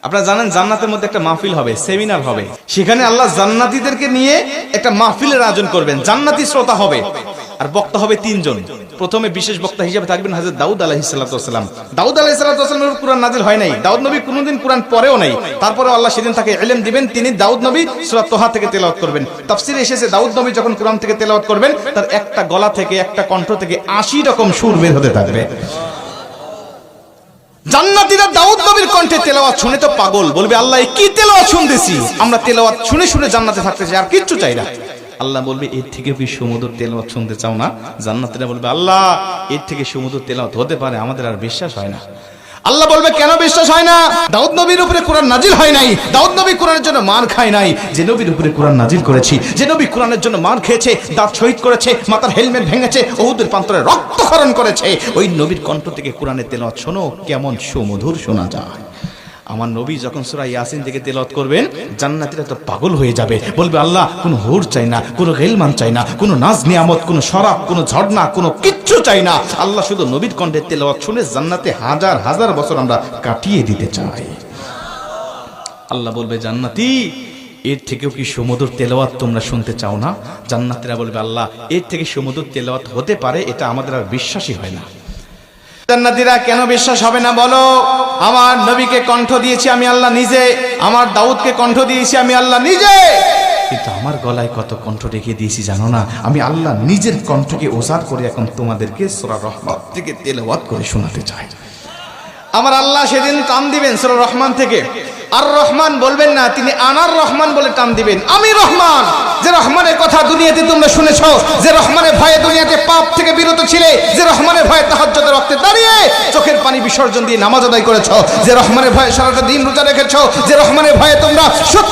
আপনারা জানেন জান্নাতের মধ্যে একটা মাহফিল হবে, সেমিনার হবে। সেখানে আল্লাহ জান্নাতীদেরকে নিয়ে একটা মাহফিলের আয়োজন করবেন। জান্নাতি শ্রোতা হবে আর বক্তা হবে তিনজন। প্রথমে বিশেষ বক্তা হিসেবে থাকবেন হযরত দাউদ আলাইহিস সালাম। দাউদ আলাইহিস সালামের কুরআন নাজিল হয় নাই, দাউদ নবী কোনোদিন কুরআন পড়েও নাই। তারপরে আল্লাহ সেদিন তাকে ইলম দিবেন, তিনি দাউদ নবী সূরা তোহা থেকে তেলাওয়াত করবেন। তাফসীরে এসেছে দাউদ নবী যখন কুরআন থেকে তেলাওয়াত করবেন তার একটা গলা থেকে, একটা কণ্ঠ থেকে 80 রকম সুর বের হতে থাকবে। জান্নাতীরা দাউদ নবীর কণ্ঠে তেলাওয়াত শুনে তো পাগল, বলবে আল্লাহ কি তেলাওয়াত শুনতেছি, আমরা তেলাওয়াত শুনে শুনে জান্নাতে থাকতে চাই, আর কিচ্ছু চাই না। আল্লাহ বলবে এর থেকে কি সুমধুর তেলাওয়াত শুনতে চাও না? জান্নাতীরা বলবে আল্লাহ এর থেকে সুমধুর তেলাওয়াত হতে পারে, আমাদের আর বিশ্বাস হয় না। আল্লাহ বলবে কেন বিশ্বাস হয় না? দাউদ নবীর উপরে কোরআন নাজিল হয় নাই, দাউদ নবী কোরআনের জন্য মার খায় নাই। যে নবীর উপরে কোরআন নাজিল করেছি, যে নবী কোরআনের জন্য মার খেয়েছে, দাঁত শহীদ করেছে, মাথার হেলমেট ভেঙেছে, উহুদের প্রান্তরে রক্তক্ষরণ করেছে, ওই নবীর কণ্ঠ থেকে কোরআনের তেলাওয়াত শোনো কেমন সুমধুর শোনা যায়। আমার নবী যখন সূরা ইয়াসিন থেকে তেলাওয়াত করবেন জান্নাতীরা তো পাগল হয়ে যাবে, বলবে আল্লাহ কোনো হুর চাই না, কোনো গেলমান চাই না, কোনো নাজ নিয়ামত, কোনো শরাব, কোনো ঝর্ণা, কোনো কিচ্ছু চাই না। আল্লাহ শুধু নবীর কণ্ঠে তেলাওয়াত শুনে জান্নাতে হাজার হাজার বছর আমরা কাটিয়ে দিতে চাই। আল্লাহ বলবে জান্নাতি এর থেকেও কি সুমধুর তেলাওয়াত তোমরা শুনতে চাও না? জান্নাতীরা বলবে আল্লাহ এর থেকে সুমধুর তেলাওয়াত হতে পারে, এটা আমাদের আর বিশ্বাসই হয় না। জান্নাতীরা কেন বিশ্বাস হবে না বলো? আমার নবীকে কণ্ঠ দিয়েছি আমি আল্লাহ নিজে, আমার দাউদকে কণ্ঠ দিয়েছি আমি আল্লাহ নিজে, কিন্তু আমার গলায় কত কণ্ঠ রেখে দিয়েছি জানো না? আমি আল্লাহ নিজের কণ্ঠকে ওজার করে এখন তোমাদেরকে সূরা রহমান থেকে তেলাওয়াত করে শোনাতে চাই। আমার আল্লাহ সেদিন টান দিবেন সূরা রহমান থেকে, আর রহমান বলবেন না, তিনি আনার রহমান বলে টান দিবেন। আমি রহমান, যে রহমানের কথা দুনিয়াতে তোমরা শুনেছো, যে রহমানের ভয়ে দুনিয়াতে পাপ থেকে বিরত ছিলে, যে রহমানের ভয়ে তাহাজ্জুদের ওয়াক্তে দাঁড়িয়ে চোখের পানি বিসর্জন দিয়ে নামাজ আদায় করেছো, যে রহমানের ভয়ে সারাটা দিন রোজা রেখেছো, যে রহমানের ভয়ে তোমরা